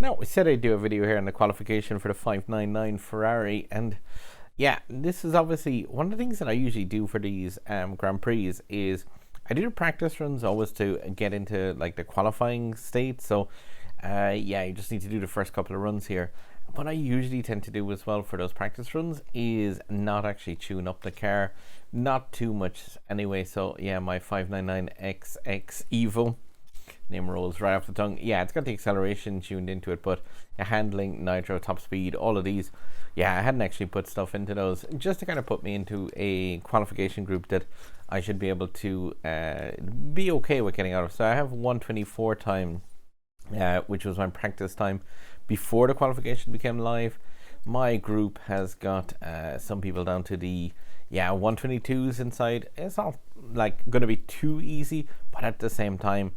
Now, I said I'd do a video here on the qualification for the 599 Ferrari, and yeah, this is obviously one of the things that I usually do for these Grand Prix is I do the practice runs always to get into like the qualifying state. So yeah, you just need to do the first couple of runs here. What I usually tend to do as well for those practice runs is not actually tune up the car, not too much anyway. So yeah, my 599XX Evo, name rolls right off the tongue. Yeah, it's got the acceleration tuned into it, but handling, nitro, top speed, all of these, yeah, I hadn't actually put stuff into those just to kind of put me into a qualification group that I should be able to be okay with getting out of. So I have 124 time, which was my practice time before the qualification became live. My group has got some people down to the 122s inside. It's not like going to be too easy, but at the same time,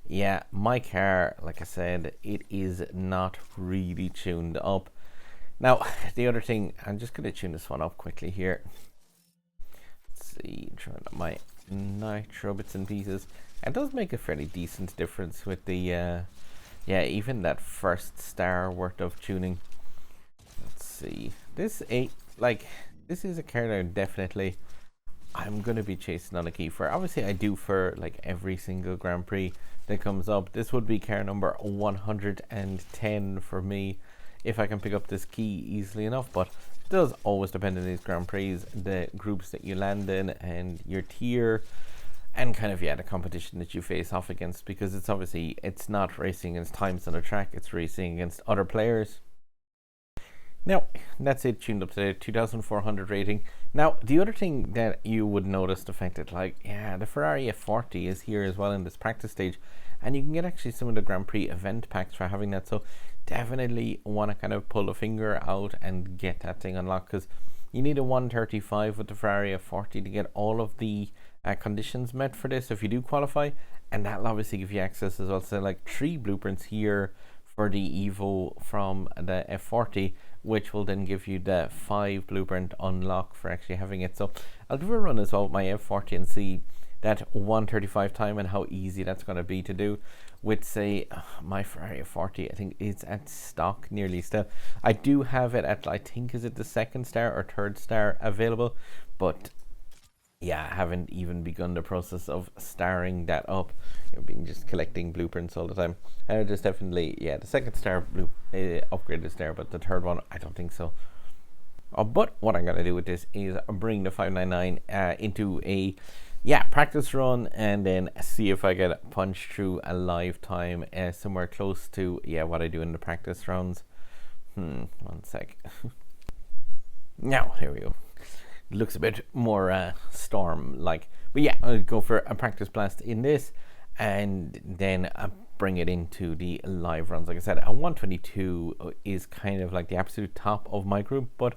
yeah, my car, like I said, it is not really tuned up. Now, the other thing, I'm just going to tune this one up quickly here. Let's see, trying out my nitro bits and pieces. It does make a fairly decent difference with the, yeah, even that first star worth of tuning. Let's see. This is a car that definitely I'm going to be chasing on a key for. Obviously, I do for like every single Grand Prix that comes up. This would be car number 110 for me if I can pick up this key easily enough, but it does always depend on these Grand Prix, the groups that you land in and your tier, and kind of, yeah, the competition that you face off against, because it's obviously, it's not racing against times on the track, it's racing against other players. Now, that's it, tuned up to the 2400 rating. Now, the other thing that you would notice, the fact that, like, yeah, the Ferrari F40 is here as well in this practice stage, and you can get actually some of the Grand Prix event packs for having that. So definitely want to kind of pull a finger out and get that thing unlocked, because you need a 135 with the Ferrari F40 to get all of the conditions met for this if you do qualify, and that'll obviously give you access as well. So like 3 blueprints here for the Evo from the F40, which will then give you the 5 blueprint unlock for actually having it. So I'll give a run as well with my F40 and see that 135 time and how easy that's going to be to do with, say, my Ferrari 40. I think it's at stock nearly still. I do have it at, I think, is it the 2nd star or 3rd star available, but yeah, I haven't even begun the process of starring that up. I've been just collecting blueprints all the time. There's definitely, yeah, the 2nd star upgrade is there, but the 3rd one, I don't think so. But what I'm going to do with this is bring the 599 into a practice run, and then see if I get punched through a live time somewhere close to what I do in the practice rounds. One sec. Now, here we go. It looks a bit more storm like, but yeah, I'll go for a practice blast in this, and then bring it into the live runs. Like I said, a 122 is kind of like the absolute top of my group, but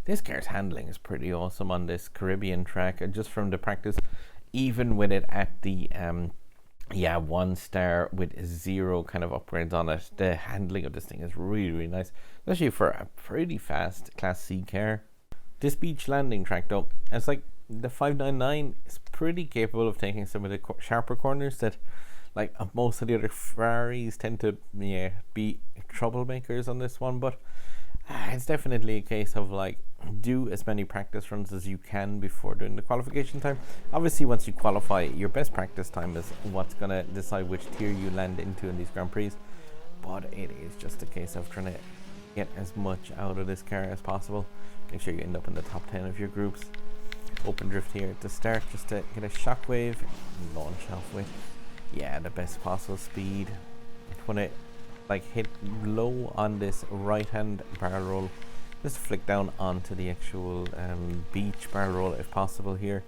this car's handling is pretty awesome on this Caribbean track, just from the practice, even with it at the 1 star with 0 kind of upgrades on it. The handling of this thing is really, really nice, especially for a pretty fast Class C car. This beach landing track, though, it's like the 599 is pretty capable of taking some of the sharper corners that, like, most of the other Ferraris tend to be troublemakers on this one. But it's definitely a case of, like, do as many practice runs as you can before doing the qualification time. Obviously, once you qualify, your best practice time is what's going to decide which tier you land into in these Grand Prix. But it is just a case of trying to get as much out of this car as possible. Make sure you end up in the top 10 of your groups. Open drift here at the start just to get a shockwave and launch off with the best possible speed. When it hit low on this right hand barrel roll, just flick down onto the actual beach barrel roll if possible here,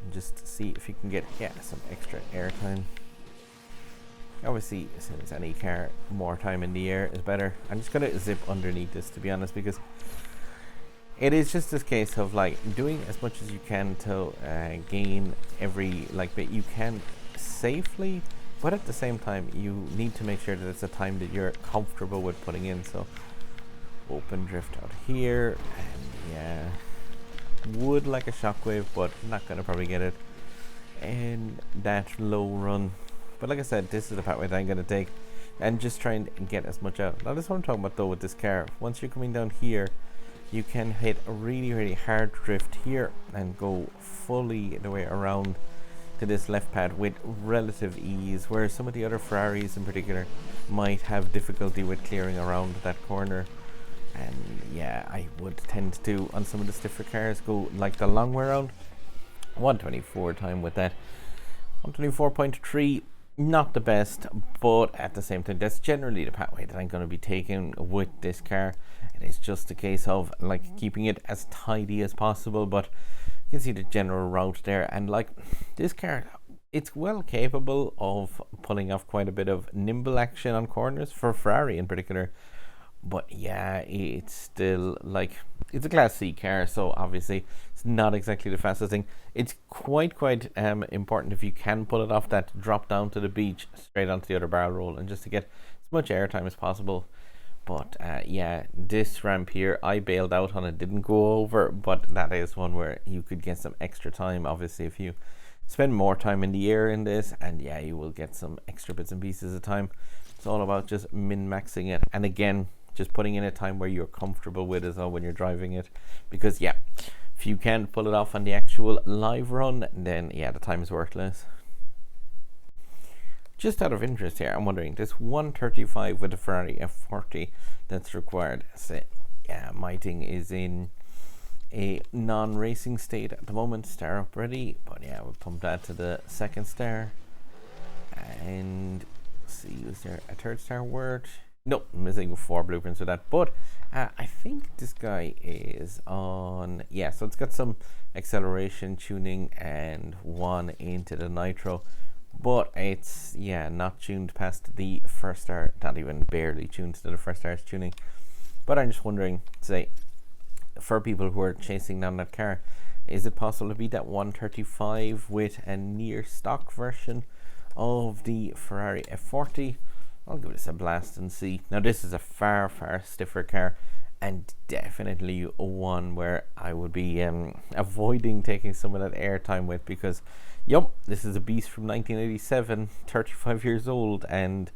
and just see if you can get some extra air time. Obviously, as soon as any car, more time in the air is better. I'm just gonna zip underneath this, to be honest, because it is just this case of like doing as much as you can to gain every bit you can safely, but at the same time you need to make sure that it's a time that you're comfortable with putting in. So open drift out here, and would like a shockwave, but not gonna probably get it. And that low run, but like I said, this is the pathway that I'm gonna take. and just try and get as much out. Now that's what I'm talking about though with this car. Once you're coming down here, you can hit a really hard drift here and go fully the way around to this left pad with relative ease, whereas some of the other Ferraris in particular might have difficulty with clearing around that corner. And yeah, I would tend to, on some of the stiffer cars, go like the long way around. 124 time with that. 124.3, not the best, but at the same time, that's generally the pathway that I'm going to be taking with this car. It is just a case of like keeping it as tidy as possible, but you can see the general route there. And like this car, it's well capable of pulling off quite a bit of nimble action on corners for Ferrari in particular. But yeah, it's still like, it's a Class C car, so obviously it's not exactly the fastest thing. It's quite important if you can pull it off that drop down to the beach straight onto the other barrel roll, and just to get as much airtime as possible. But yeah, this ramp here, I bailed out on it, didn't go over, but that is one where you could get some extra time, obviously, if you spend more time in the air in this, and yeah, you will get some extra bits and pieces of time. It's all about just min-maxing it, and again, just putting in a time where you're comfortable with as well when you're driving it, because yeah, if you can't pull it off on the actual live run, then yeah, the time is worthless. Just out of interest here, I'm wondering, this 135 with the Ferrari F40 that's required, so yeah, my thing is in a non-racing state at the moment, star up ready, but yeah, we'll pump that to the second star, and see, is there a third star word? Nope, missing 4 blueprints for that, but I think this guy is on, yeah, so it's got some acceleration tuning and 1 into the nitro, but it's, yeah, not tuned past the first star, not even barely tuned to the first star's tuning. But I'm just wondering, say, for people who are chasing down that car, is it possible to beat that 135 with a near stock version of the Ferrari F40? I'll give this a blast and see. Now this is a far stiffer car, and definitely one where I would be avoiding taking some of that airtime with, because yup, this is a beast from 1987, 35 years old, and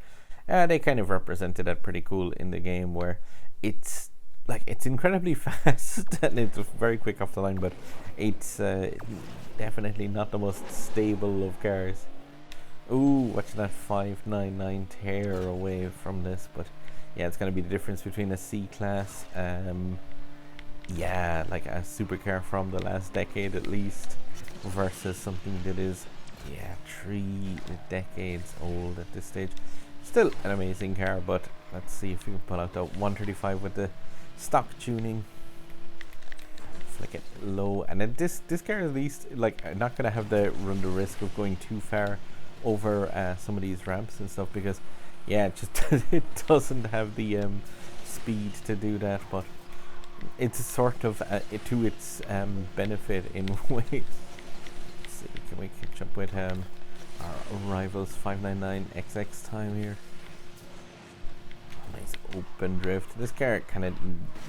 they kind of represented that pretty cool in the game, where it's like, it's incredibly fast and it's very quick off the line, but it's definitely not the most stable of cars. Ooh, watch that 599 tear away from this, but yeah, it's going to be the difference between a C-Class, yeah, like a supercar from the last decade at least, versus something that is, yeah, 3 decades old at this stage. Still an amazing car, but let's see if we can pull out the 135 with the stock tuning. Flick it low, and then this car at least, like, I'm not going to have to run the risk of going too far over some of these ramps and stuff, because yeah, it just it doesn't have the speed to do that, but it's sort of to its benefit in ways. Let's see, can we catch up with our rivals 599XX time here? Nice open drift. This car kind of,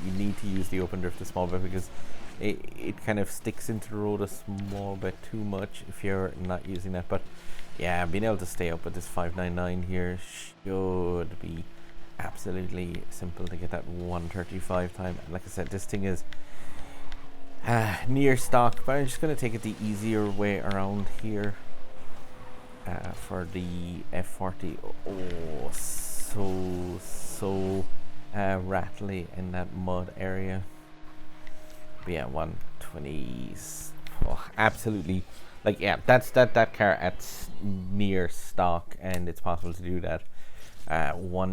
you need to use the open drift a small bit, because it kind of sticks into the road a small bit too much if you're not using that. But yeah, being able to stay up with this 599 here should be absolutely simple to get that 135 time. And like I said, this thing is near stock, but I'm just going to take it the easier way around here for the F40. Oh, so rattly in that mud area. But yeah, 120, oh, absolutely. Like, yeah, that's that car at near stock, and it's possible to do that. What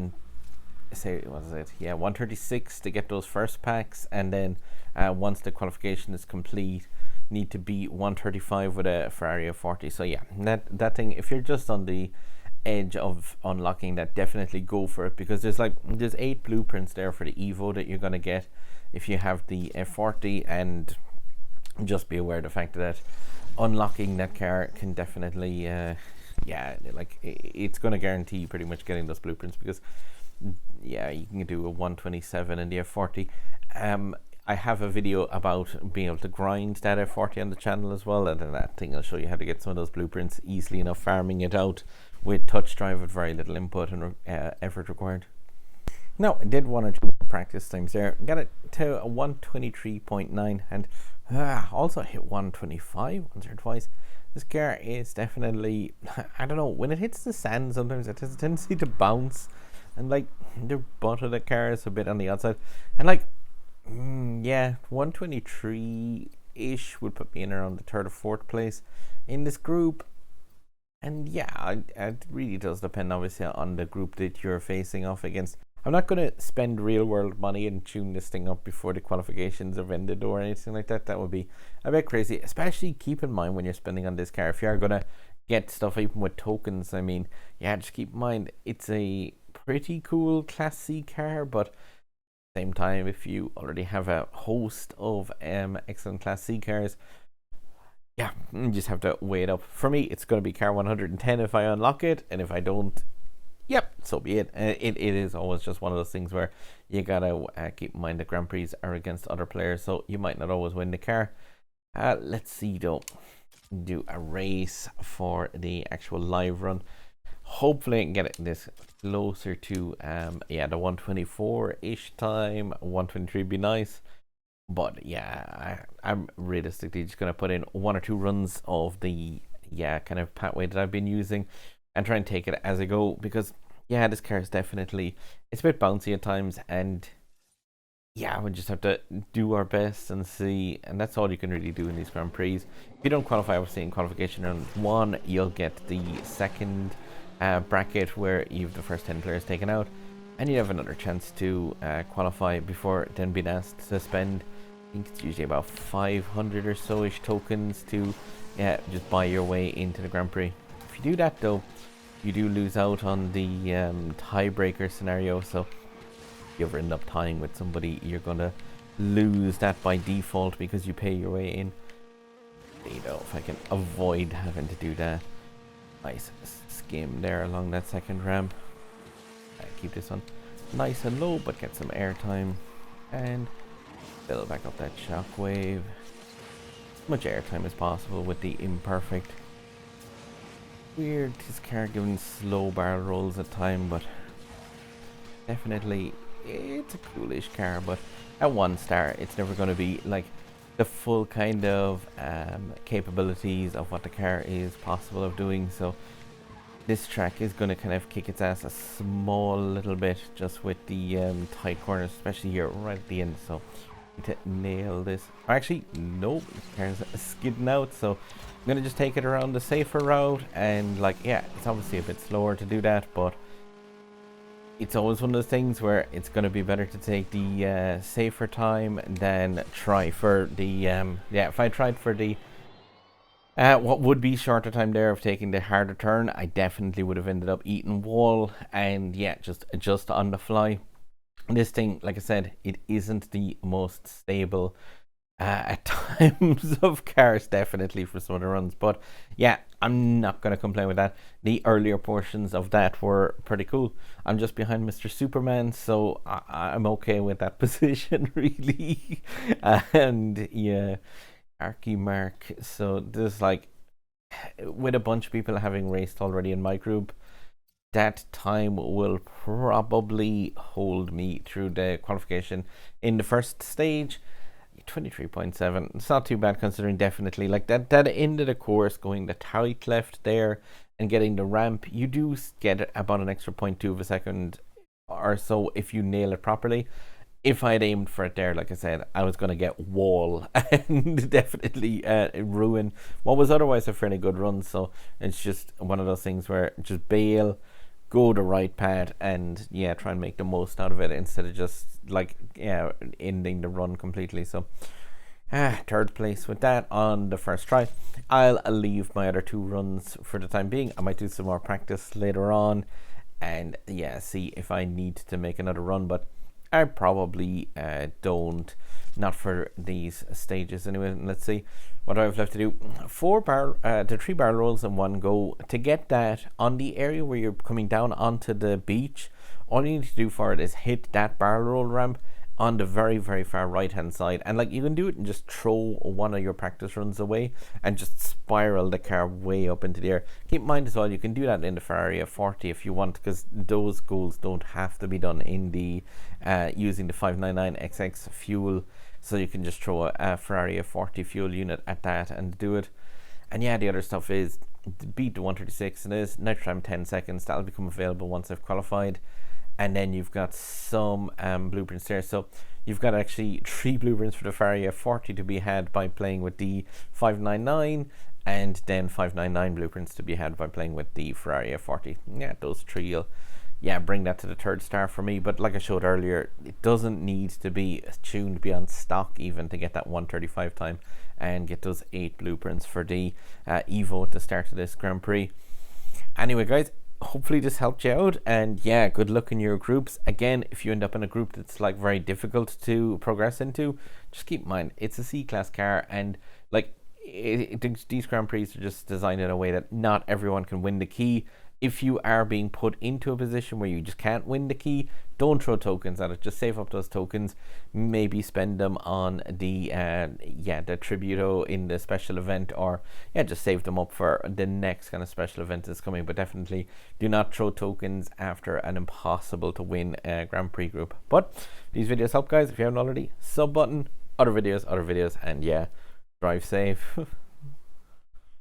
is it? Yeah, 136 to get those first packs, and then once the qualification is complete, need to beat 135 with a Ferrari F40. So yeah, that thing, if you're just on the edge of unlocking that, definitely go for it, because there's 8 blueprints there for the Evo that you're gonna get if you have the F40, and just be aware of the fact that unlocking that car can definitely yeah, like it's going to guarantee pretty much getting those blueprints, because yeah, you can do a 127 in the F40. I have a video about being able to grind that F40 on the channel as well, and then that thing will show you how to get some of those blueprints easily enough, farming it out with touch drive with very little input and effort required. Now, I did 1 or 2 practice times there. Got it to a 123.9 and also hit 125 once or twice. This car is definitely, I don't know, when it hits the sand sometimes it has a tendency to bounce, and like the butt of the car is a bit on the outside, and like 123-ish would put me in around the 3rd or 4th place in this group. And yeah, it really does depend obviously on the group that you're facing off against. I'm not going to spend real world money and tune this thing up before the qualifications have ended or anything like that. That would be a bit crazy, especially keep in mind when you're spending on this car, if you are going to get stuff even with tokens, I mean, yeah, just keep in mind it's a pretty cool Class C car, but at the same time, if you already have a host of excellent Class C cars, yeah, you just have to weigh it up. For me, it's going to be car 110 if I unlock it, and if I don't, yep, so be it. It is always just one of those things where you gotta keep in mind that Grand Prix are against other players, so you might not always win the car. Let's see though, do a race for the actual live run. Hopefully I can get this closer to the 124-ish time. 123 would be nice. But yeah, I'm realistically just going to put in 1 or 2 runs of the kind of pathway that I've been using and try and take it as I go, because yeah, this car is definitely, it's a bit bouncy at times, and yeah, we just have to do our best and see, and that's all you can really do in these Grand Prix. If you don't qualify, obviously in qualification round 1, you'll get the second bracket where you've the first 10 players taken out, and you have another chance to qualify before then being asked to spend, I think it's usually about 500 or so ish tokens to just buy your way into the Grand Prix. If you do that though, you do lose out on the tiebreaker scenario, so if you ever end up tying with somebody, you're gonna lose that by default because you pay your way in. You know, if I can avoid having to do that. Nice skim there along that second ramp. Keep this on nice and low, but get some airtime and build back up that shockwave. As much airtime as possible with the imperfect. Weird, this car giving slow barrel rolls at time, but definitely it's a coolish car. But at 1 star, it's never going to be like the full kind of capabilities of what the car is possible of doing. So this track is going to kind of kick its ass a small little bit just with the tight corners, especially here right at the end. So need to nail this. Actually, nope, this car's skidding out, so I'm going to just take it around the safer route. And like, yeah, it's obviously a bit slower to do that, but it's always one of those things where it's going to be better to take the safer time than try for the if I tried for the what would be shorter time there of taking the harder turn, I definitely would have ended up eating wall and yeah, just adjust on the fly. This thing, like I said, it isn't the most stable at times of cars, definitely for some of the runs, but yeah, I'm not going to complain with that. The earlier portions of that were pretty cool. I'm just behind Mr. Superman, so I'm okay with that position really. And yeah, Arky Mark, so there's like, with a bunch of people having raced already in my group, that time will probably hold me through the qualification. In the first stage, 23.7, it's not too bad considering, definitely like that end of the course, going the tight left there and getting the ramp, you do get about an extra 0.2 of a second or so if you nail it properly. If I had aimed for it there, like I said, I was going to get wall and definitely ruin what was otherwise a fairly good run. So it's just one of those things where just bail, go the right path, and yeah, try and make the most out of it instead of just like ending the run completely. So 3rd place with that on the first try. I'll leave my other 2 runs for the time being. I might do some more practice later on and yeah, see if I need to make another run, but I probably don't, not for these stages anyway. Let's see what do I have left to do. 3 barrel rolls in 1 go. To get that on the area where you're coming down onto the beach, all you need to do for it is hit that barrel roll ramp on the very far right hand side, and like you can do it and just throw one of your practice runs away and just spiral the car way up into the air. Keep in mind as well, you can do that in the Ferrari F40 if you want, because those goals don't have to be done in the using the 599XX fuel, so you can just throw a Ferrari F40 fuel unit at that and do it. And yeah, the other stuff is beat the 136, it is nitro time 10 seconds. That'll become available once I've qualified. And then you've got some blueprints there. So you've got actually 3 blueprints for the Ferrari F40 to be had by playing with the 599, and then 599 blueprints to be had by playing with the Ferrari F40. Yeah, those 3 will bring that to the 3rd star for me. But like I showed earlier, it doesn't need to be tuned beyond stock even to get that 135 time and get those 8 blueprints for the Evo at the start of this Grand Prix. Anyway guys, hopefully this helped you out, and yeah, good luck in your groups. Again, if you end up in a group that's like very difficult to progress into, just keep in mind it's a C-class car, and like these Grand Prix are just designed in a way that not everyone can win the key. If you are being put into a position where you just can't win the key, don't throw tokens at it. Just save up those tokens, maybe spend them on the the Tributo in the special event, or just save them up for the next kind of special event that's coming. But definitely do not throw tokens after an impossible to win Grand Prix group. But these videos help guys. If you haven't already, sub button, other videos, and yeah, drive safe.